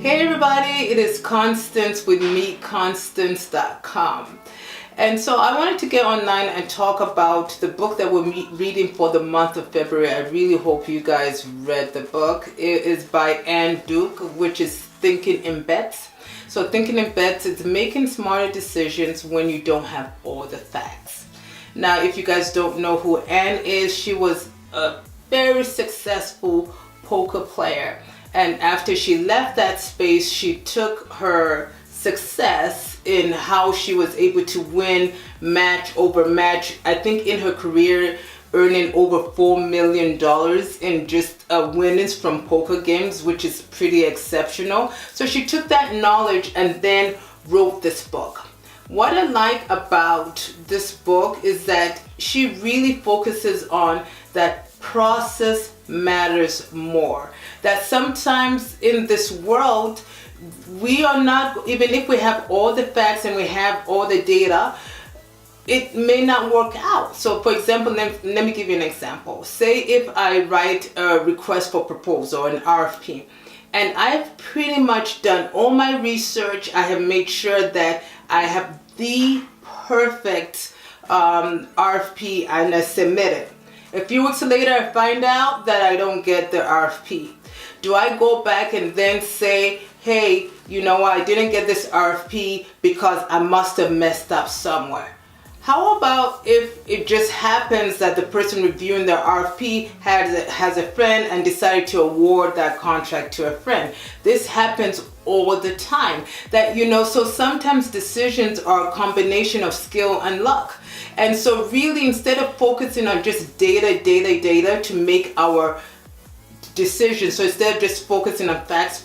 Hey everybody, it is Constance with meetconstance.com. And so I wanted to get online and talk about the book that we're reading for the month of February. I really hope you guys read the book. It is by Ann Duke, which is Thinking in Bets. So Thinking in Bets is making smarter decisions when you don't have all the facts. Now, if you guys don't know who Ann is, she was a very successful poker player. And after she left that space, she took her success in how she was able to win match over match. I think in her career, earning over $4 million in just winnings from poker games, which is pretty exceptional. So she took that knowledge and then wrote this book. What I like about this book is that she really focuses on that process matters more. That sometimes in this world, we are not, even if we have all the facts and we have all the data, it may not work out. So for example, let me give you an example. Say if I write a request for proposal, an RFP, and I've pretty much done all my research. I have made sure that I have the perfect RFP and I submit it. A few weeks later, I find out that I don't get the RFP. Do I go back and then say, hey, you know what, I didn't get this RFP because I must have messed up somewhere? How about if it just happens that the person reviewing the RFP has a friend and decided to award that contract to a friend? This happens all the time. So sometimes decisions are a combination of skill and luck. And so really, instead of focusing on just data to make our decisions, so instead of just focusing on facts,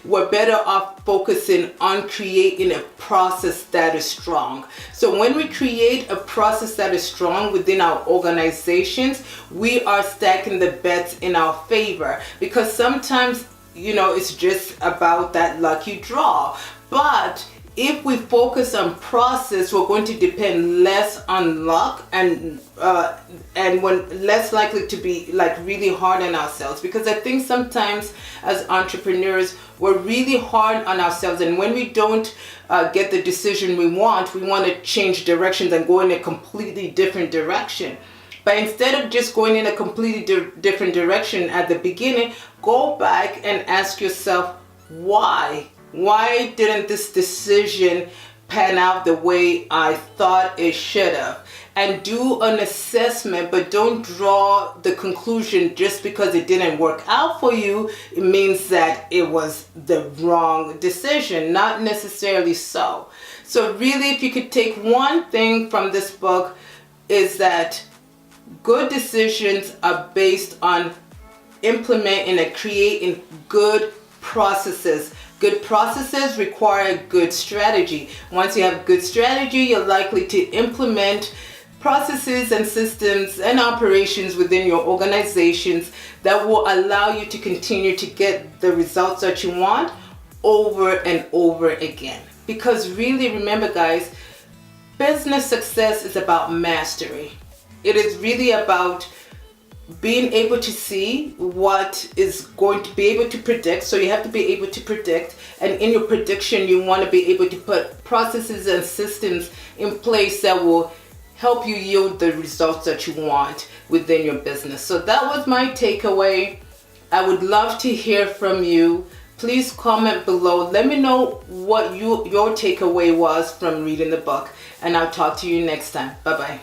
we're better off focusing on creating a process that is strong. So when we create a process that is strong within our organizations, we are stacking the bets in our favor, because sometimes, it's just about that lucky draw. But if we focus on process, we're going to depend less on luck and when less likely to be really hard on ourselves. Because I think sometimes as entrepreneurs, we're really hard on ourselves, and when we don't get the decision we want to change directions and go in a completely different direction. But instead of just going in a completely different direction at the beginning, go back and ask yourself, why? Why didn't this decision pan out the way I thought it should have? And do an assessment, but don't draw the conclusion just because it didn't work out for you. It means that it was the wrong decision, not necessarily so. So really, if you could take one thing from this book, is that good decisions are based on implementing and creating good processes. Good processes require good strategy. Once you have good strategy, you're likely to implement processes and systems and operations within your organizations that will allow you to continue to get the results that you want over and over again. Because really, remember guys, business success is about mastery. It is really about being able to see what is going to be able to predict. So you have to be able to predict, and in your prediction you want to be able to put processes and systems in place that will help you yield the results that you want within your business. So that was my takeaway. I would love to hear from you. Please comment below. Let me know what your takeaway was from reading the book, and I'll talk to you next time. Bye bye.